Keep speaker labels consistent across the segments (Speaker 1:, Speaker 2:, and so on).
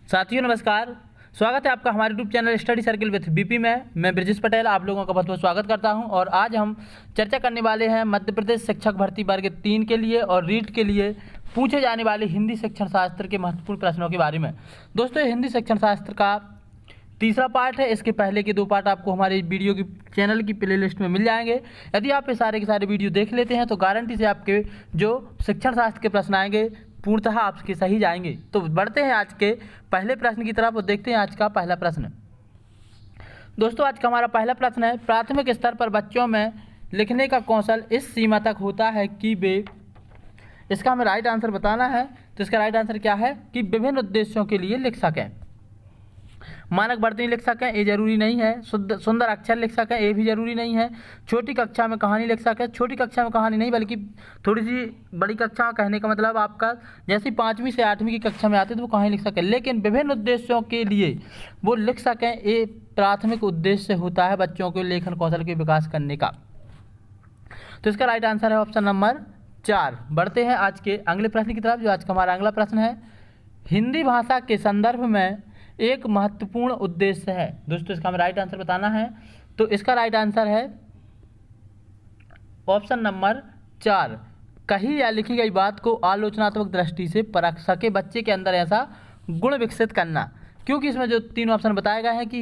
Speaker 1: साथियों नमस्कार, स्वागत है आपका हमारे YouTube channel study circle with BP में। मैं ब्रजेश पटेल आप लोगों का बहुत बहुत स्वागत करता हूं और आज हम चर्चा करने वाले हैं मध्य प्रदेश शिक्षक भर्ती वर्ग 3 के लिए और रीट के लिए पूछे जाने वाले हिंदी शिक्षण शास्त्र के महत्वपूर्ण प्रश्नों के बारे में। दोस्तों, ये हिंदी शिक्षण शास्त्र का तीसरा पार्ट है। इसके पहले के 2 पार्ट आपको हमारे वीडियो की चैनल की प्लेलिस्ट में मिल जाएंगे। यदि आप ये सारे के सारे वीडियो देख लेते हैं तो गारंटी से आपके जो शिक्षण शास्त्र के प्रश्न आएंगे पूर्णतः आपके सही जाएंगे। तो बढ़ते हैं आज के पहले प्रश्न की तरफ और देखते हैं आज का पहला प्रश्न। दोस्तों, आज का हमारा पहला प्रश्न है, प्राथमिक स्तर पर बच्चों में लिखने का कौशल इस सीमा तक होता है कि वे, इसका हमें राइट आंसर बताना है। तो इसका राइट आंसर क्या है कि विभिन्न उद्देश्यों के लिए लिख सकें। मानक वर्तनी लिख सकें, ये जरूरी नहीं है। सुंदर अक्षर लिख सकें, ये भी जरूरी नहीं है। छोटी कक्षा में कहानी लिख सकें, छोटी कक्षा में कहानी नहीं बल्कि थोड़ी सी बड़ी कक्षा, कहने का मतलब आपका जैसे 5वीं से 8वीं की कक्षा में आते तो वो कहानी लिख सकें, लेकिन विभिन्न उद्देश्यों के लिए वो लिख सकें। ये प्राथमिक उद्देश्य होता है बच्चों के लेखन कौशल के विकास करने का। तो इसका राइट आंसर है ऑप्शन नंबर 4। बढ़ते हैं आज के अगले प्रश्न की तरफ, जो आज का हमारा अगला प्रश्न है, हिंदी भाषा के संदर्भ में एक महत्वपूर्ण उद्देश्य है। दोस्तों, इसका हमें राइट आंसर बताना है। तो इसका राइट आंसर है ऑप्शन नंबर 4, कही या लिखी गई बात को आलोचनात्मक दृष्टि से परख सके बच्चे के अंदर ऐसा गुण विकसित करना। क्योंकि इसमें जो 3 ऑप्शन बताए गए हैं कि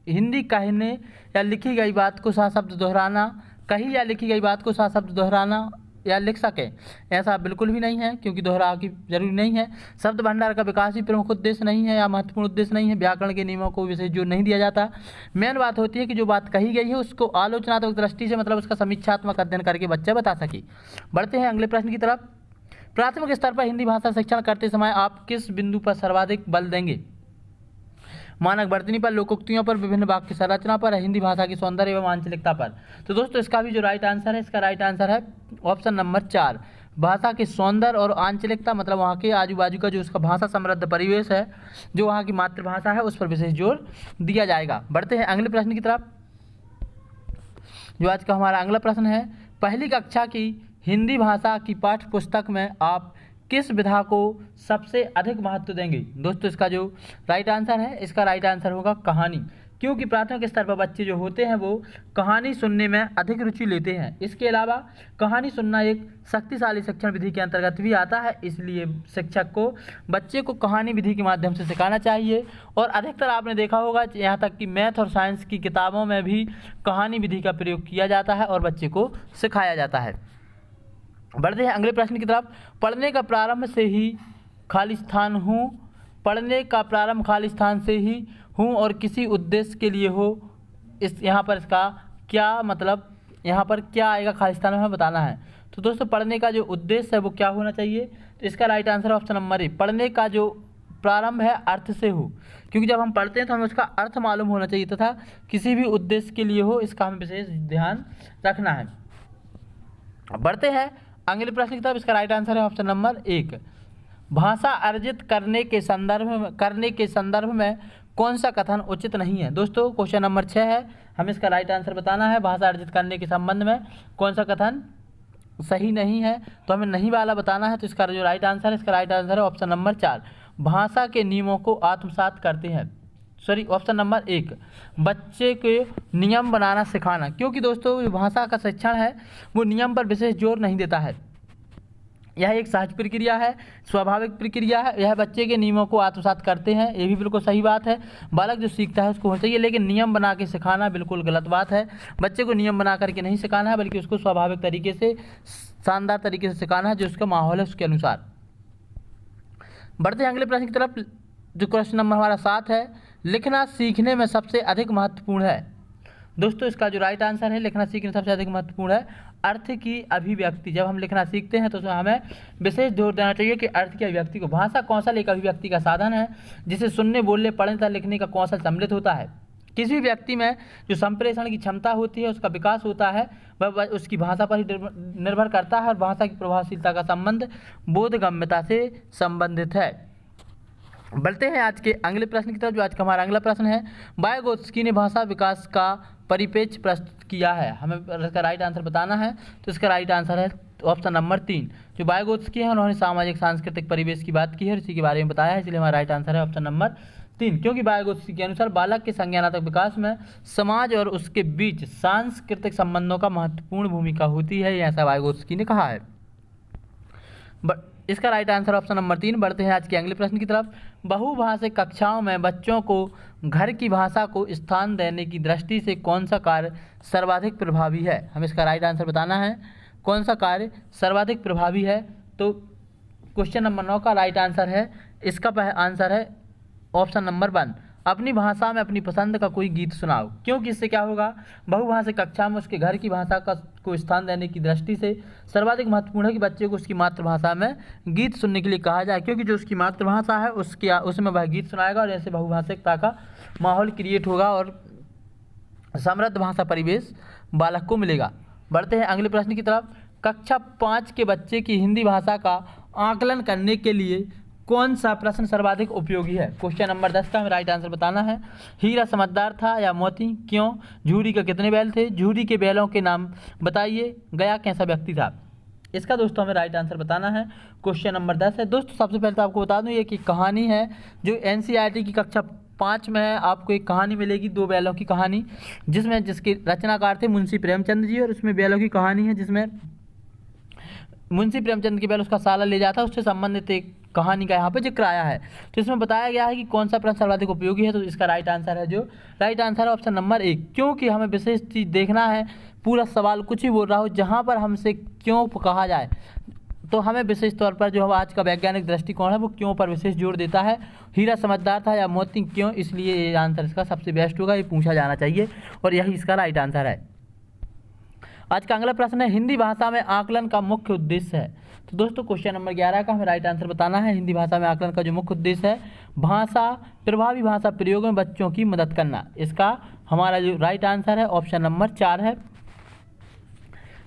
Speaker 1: हिंदी कहने या लिखी गई बात को सशब्द दोहराना, कही या लिखी गई बात को सशब्द दोहराना या लिख सके, ऐसा बिल्कुल भी नहीं है क्योंकि दोहराव की जरूरी नहीं है। शब्द भंडार का विकास भी प्रमुख उद्देश्य नहीं है या महत्वपूर्ण उद्देश्य नहीं है। व्याकरण के नियमों को विशेष जोर नहीं दिया जाता। मेन बात होती है कि जो बात कही गई है उसको आलोचनात्मक दृष्टि से, मतलब उसका समीक्षात्मक अध्ययन करके बच्चा बता सके। बढ़ते हैं अगले प्रश्न की तरफ। प्राथमिक स्तर पर हिंदी भाषा शिक्षण करते समय आप किस बिंदु पर सर्वाधिक बल देंगे? मानक वर्तनी पर, लोकोक्तियों पर, विभिन्न वाक्य संरचना पर, हिंदी भाषा की सौंदर्य एवं आंचलिकता पर। तो दोस्तों, इसका भी जो राइट आंसर है, इसका राइट आंसर है ऑप्शन नंबर 4, भाषा के सौंदर्य और आंचलिकता, मतलब वहाँ के आजू बाजू का जो उसका भाषा समृद्ध परिवेश है, जो वहाँ की मातृभाषा है, उस पर विशेष जोर दिया जाएगा। बढ़ते हैं अगले प्रश्न की तरफ, जो आज का हमारा अगला प्रश्न है, पहली कक्षा की हिंदी भाषा की पाठ्य पुस्तक में आप किस विधा को सबसे अधिक महत्व देंगे? दोस्तों, इसका जो राइट आंसर है, इसका राइट आंसर होगा कहानी। क्योंकि प्राथमिक स्तर पर बच्चे जो होते हैं वो कहानी सुनने में अधिक रुचि लेते हैं। इसके अलावा कहानी सुनना एक शक्तिशाली शिक्षण विधि के अंतर्गत भी आता है, इसलिए शिक्षक को बच्चे को कहानी विधि के माध्यम से सिखाना चाहिए। और अधिकतर आपने देखा होगा, यहाँ तक कि मैथ और साइंस की किताबों में भी कहानी विधि का प्रयोग किया जाता है और बच्चे को सिखाया जाता है। बढ़ते हैं अगले प्रश्न की तरफ। पढ़ने का प्रारंभ से ही खाली स्थान हूँ, पढ़ने का प्रारंभ खाली स्थान से ही हूँ और किसी उद्देश्य के लिए हो, इस यहाँ पर इसका क्या मतलब, यहाँ पर क्या आएगा खाली स्थान में हमें बताना है। तो दोस्तों, पढ़ने का जो उद्देश्य है वो क्या होना चाहिए? तो इसका right answer option number A, पढ़ने का जो प्रारंभ है अर्थ से हो। क्योंकि जब हम पढ़ते हैं तो हमें उसका अर्थ मालूम होना चाहिए तथा किसी भी उद्देश्य के लिए हो, इसका हमें विशेष ध्यान रखना है। बढ़ते हैं अगले प्रश्न की तरफ। इसका राइट आंसर है ऑप्शन नंबर 1, भाषा अर्जित करने के संदर्भ में कौन सा कथन उचित नहीं है? दोस्तों, क्वेश्चन नंबर 6 है, हमें इसका राइट आंसर बताना है। भाषा अर्जित करने के संबंध में कौन सा कथन सही नहीं है, तो हमें नहीं वाला बताना है। तो इसका जो राइट आंसर है, इसका राइट आंसर है ऑप्शन नंबर 4, भाषा के नियमों को आत्मसात करते हैं। ऑप्शन नंबर 1, बच्चे के नियम बनाना सिखाना। क्योंकि दोस्तों, जो भाषा का शिक्षण है वो नियम पर विशेष जोर नहीं देता है। यह एक सहज प्रक्रिया है, स्वाभाविक प्रक्रिया है। यह बच्चे के नियमों को आत्मसात करते हैं, ये भी बिल्कुल सही बात है। बालक जो सीखता है उसको होना चाहिए, लेकिन नियम बना के सिखाना बिल्कुल गलत बात है। बच्चे को नियम बना करके नहीं सिखाना है, बल्कि उसको स्वाभाविक तरीके से, शानदार तरीके से सिखाना है, जो उसका माहौल है उसके अनुसार। बढ़ते हैं अगले प्रश्न की तरफ, जो क्वेश्चन नंबर हमारा 7 है, लिखना सीखने में सबसे अधिक महत्वपूर्ण है। दोस्तों, इसका जो राइट आंसर है, लिखना सीखने सबसे अधिक महत्वपूर्ण है अर्थ की अभिव्यक्ति। जब हम लिखना सीखते हैं तो उसमें हमें विशेष जोर देना चाहिए कि अर्थ की अभिव्यक्ति को। भाषा कौशल एक अभिव्यक्ति का साधन है जिसे सुनने, बोलने, पढ़ने तथा लिखने का कौशल सम्मिलित होता है। किसी भी व्यक्ति में जो संप्रेषण की क्षमता होती है, उसका विकास होता है, वह उसकी भाषा पर ही निर्भर करता है और भाषा की प्रभावशीलता का संबंध बोधगम्यता से संबंधित है। बढ़ते हैं आज के अगले प्रश्न की तरफ, जो आज का हमारा अगला प्रश्न है, वाइगोत्स्की ने भाषा विकास का परिपेक्ष प्रस्तुत किया है। हमें इसका राइट आंसर बताना है। तो इसका राइट आंसर है तो ऑप्शन नंबर 3 जो वाइगोत्स्की है उन्होंने सामाजिक सांस्कृतिक परिवेश की बात की है, इसी के बारे में बताया है, इसलिए हमारा राइट आंसर है ऑप्शन नंबर 3। क्योंकि वाइगोत्स्की के अनुसार बालक के संज्ञानात्मक विकास में समाज और उसके बीच सांस्कृतिक संबंधों का महत्वपूर्ण भूमिका होती है, ऐसा वाइगोत्स्की ने कहा है। इसका राइट आंसर ऑप्शन नंबर 3। बढ़ते हैं आज के अगले प्रश्न की तरफ। बहुभाषिक कक्षाओं में बच्चों को घर की भाषा को स्थान देने की दृष्टि से कौन सा कार्य सर्वाधिक प्रभावी है? हमें इसका राइट आंसर बताना है, कौन सा कार्य सर्वाधिक प्रभावी है। तो क्वेश्चन नंबर 9 का राइट आंसर है, इसका आंसर है ऑप्शन नंबर 1, अपनी भाषा में अपनी पसंद का कोई गीत सुनाओ। क्योंकि इससे क्या होगा, बहुभाषिक कक्षा में उसके घर की भाषा को स्थान देने की दृष्टि से सर्वाधिक महत्वपूर्ण है कि बच्चे को उसकी मातृभाषा में गीत सुनने के लिए कहा जाए, क्योंकि जो उसकी मातृभाषा है उसमें वह गीत सुनाएगा और ऐसे बहुभाषिकता का माहौल क्रिएट होगा और समृद्ध भाषा परिवेश बालक को मिलेगा। बढ़ते हैं अगले प्रश्न की तरफ। कक्षा 5 के बच्चे की हिंदी भाषा का आकलन करने के लिए कौन सा प्रश्न सर्वाधिक उपयोगी है? क्वेश्चन नंबर 10 का हमें राइट आंसर बताना है। हीरा समझदार था या मोती? क्यों? झूरी के कितने बैल थे? झूरी के बैलों के नाम बताइए। गया कैसा व्यक्ति था? इसका दोस्तों हमें राइट आंसर बताना है। क्वेश्चन नंबर 10 है। दोस्तों सबसे पहले तो आपको बता दूं ये कि कहानी है जो NCERT की कक्षा 5 में है। आपको एक कहानी मिलेगी, 2 बैलों की कहानी, जिसके रचनाकार थे मुंशी प्रेमचंद जी, और उसमें बैलों की कहानी है जिसमें मुंशी प्रेमचंद के बैल उसका साला ले जाता है, उससे संबंधित एक कहानी का यहाँ पे जिक्र आया है। तो इसमें बताया गया है कि कौन सा प्रश्न सर्वाधिक उपयोगी है। तो इसका राइट आंसर है, जो राइट आंसर है ऑप्शन नंबर 1। क्योंकि हमें विशेष चीज़ देखना है, पूरा सवाल कुछ ही बोल रहा हो जहाँ पर हमसे क्यों कहा जाए, तो हमें विशेष तौर पर जो आज का वैज्ञानिक दृष्टिकोण है वो क्यों पर विशेष जोर देता है। हीरा समझदार था या मोती क्यों, इसलिए ये आंसर इसका सबसे बेस्ट होगा, ये पूछा जाना चाहिए और यही इसका राइट आंसर है। आज का अगला प्रश्न है, हिंदी भाषा में आकलन का मुख्य उद्देश्य है। तो दोस्तों क्वेश्चन नंबर 11 का हमें राइट आंसर बताना है। हिंदी भाषा में आकलन का जो मुख्य उद्देश्य है, प्रभावी भाषा प्रयोग में बच्चों की मदद करना। इसका हमारा जो राइट आंसर है ऑप्शन नंबर 4 है।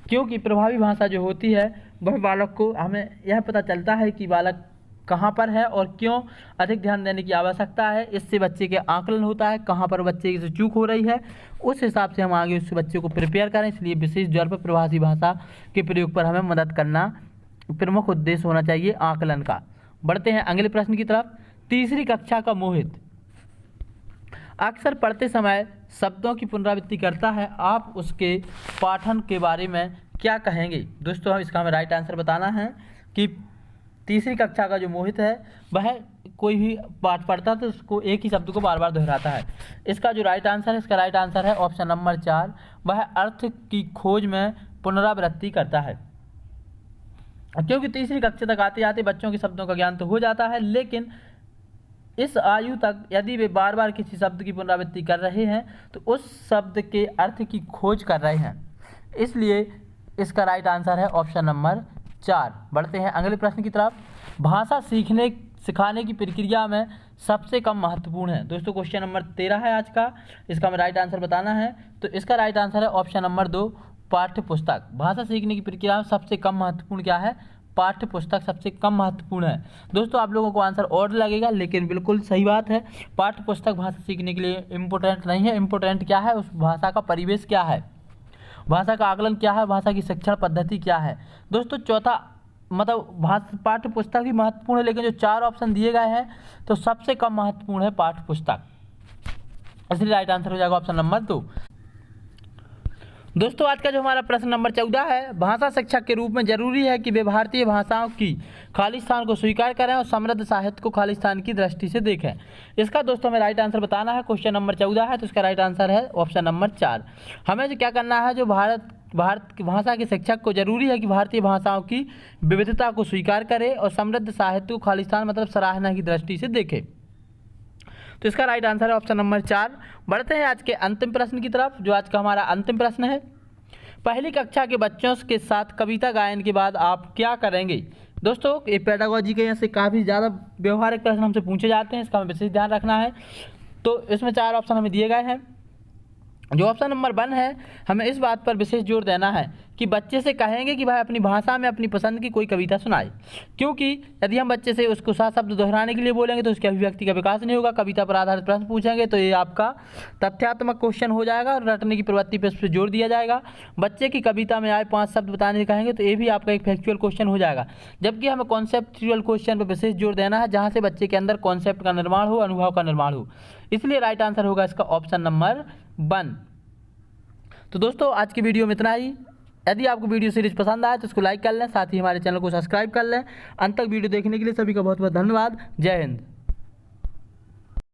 Speaker 1: क्योंकि प्रभावी भाषा जो होती है वह बालक को, हमें यह पता चलता है कि बालक कहाँ पर है और क्यों अधिक ध्यान देने की आवश्यकता है। इससे बच्चे के आकलन होता है, कहाँ पर बच्चे से चूक हो रही है, उस हिसाब से हम आगे उस बच्चे को प्रिपेयर करें। इसलिए विशेष जोर पर प्रभावी भाषा के प्रयोग पर हमें मदद करना प्रमुख उद्देश्य होना चाहिए आकलन का। बढ़ते हैं अगले प्रश्न की तरफ। तीसरी कक्षा का मोहित अक्सर पढ़ते समय शब्दों की पुनरावृत्ति करता है, आप उसके पाठन के बारे में क्या कहेंगे? दोस्तों इसका हमें राइट आंसर बताना है कि तीसरी कक्षा का जो मोहित है वह कोई भी पाठ पढ़ता है तो उसको एक ही शब्द को बार बार दोहराता है। इसका जो राइट आंसर है, इसका राइट आंसर है ऑप्शन नंबर 4, वह अर्थ की खोज में पुनरावृत्ति करता है। क्योंकि तीसरी कक्षा तक आते आते बच्चों के शब्दों का ज्ञान तो हो जाता है, लेकिन इस आयु तक यदि वे बार बार किसी शब्द की पुनरावृत्ति कर रहे हैं तो उस शब्द के अर्थ की खोज कर रहे हैं, इसलिए इसका राइट आंसर है ऑप्शन नंबर 4। बढ़ते हैं अगले प्रश्न की तरफ। भाषा सिखाने की प्रक्रिया में सबसे कम महत्वपूर्ण है। दोस्तों क्वेश्चन नंबर 13 है आज का, इसका हमें राइट आंसर बताना है। तो इसका राइट आंसर है ऑप्शन नंबर 2, पाठ्य पुस्तक। भाषा सीखने की प्रक्रिया में सबसे कम महत्वपूर्ण क्या है? पाठ्य पुस्तक सबसे कम महत्वपूर्ण है। दोस्तों आप लोगों को आंसर और लगेगा, लेकिन बिल्कुल सही बात है। पाठ्य पुस्तक भाषा सीखने के लिए इम्पोर्टेंट नहीं है। इम्पोर्टेंट क्या है? उस भाषा का परिवेश क्या है, भाषा का आकलन क्या है, भाषा की शिक्षण पद्धति क्या है। दोस्तों चौथा मतलब पाठ्य पुस्तक भी महत्वपूर्ण है, लेकिन जो 4 ऑप्शन दिए गए हैं तो सबसे कम महत्वपूर्ण है पाठ्य पुस्तक, इसलिए राइट आंसर हो जाएगा ऑप्शन नंबर 2। दोस्तों आज का जो हमारा प्रश्न नंबर 14 है, भाषा शिक्षक के रूप में जरूरी है कि वे भारतीय भाषाओं की खालिस्तान को स्वीकार करें और समृद्ध साहित्य को खालिस्तान की दृष्टि से देखें। इसका दोस्तों हमें राइट आंसर बताना है। क्वेश्चन नंबर 14 है तो इसका राइट आंसर है ऑप्शन नंबर 4। हमें जो क्या करना है, जो भारत की भाषा के शिक्षक को जरूरी है कि भारतीय भाषाओं की विविधता को स्वीकार करे और समृद्ध साहित्य को खालिस्तान मतलब सराहना की दृष्टि से देखे। तो इसका राइट आंसर है ऑप्शन नंबर 4। बढ़ते हैं आज के अंतिम प्रश्न की तरफ, जो आज का हमारा अंतिम प्रश्न है। पहली कक्षा के बच्चों के साथ कविता गायन के बाद आप क्या करेंगे? दोस्तों ये पेडागोजी के यहाँ से काफ़ी ज़्यादा व्यवहारिक प्रश्न हमसे पूछे जाते हैं, इसका हमें विशेष ध्यान रखना है। तो इसमें 4 ऑप्शन हमें दिए गए हैं। जो ऑप्शन नंबर 1 है, हमें इस बात पर विशेष जोर देना है कि बच्चे से कहेंगे कि भाई अपनी भाषा में अपनी पसंद की कोई कविता सुनाए, क्योंकि यदि हम बच्चे से उसको 7 शब्द दोहराने के लिए बोलेंगे तो उसकी अभिव्यक्ति का विकास नहीं होगा। कविता पर आधारित प्रश्न पूछेंगे तो ये आपका तथ्यात्मक क्वेश्चन हो जाएगा और रटने की प्रवृत्ति पर उस पर जोर दिया जाएगा। बच्चे की कविता में आए 5 शब्द बताने कहेंगे तो ये भी आपका एक फैक्चुअल क्वेश्चन हो जाएगा। जबकि हमें कॉन्सेप्चुअल क्वेश्चन पर विशेष जोर देना है, जहाँ से बच्चे के अंदर कॉन्सेप्ट का निर्माण हो, अनुभव का निर्माण हो। इसलिए राइट आंसर होगा इसका ऑप्शन नंबर 1। तो दोस्तों आज की वीडियो में इतना ही। यदि आपको वीडियो सीरीज पसंद आए तो इसको लाइक कर लें, साथ ही हमारे चैनल को सब्सक्राइब कर लें। अंत तक वीडियो देखने के लिए सभी का बहुत बहुत धन्यवाद। जय हिंद।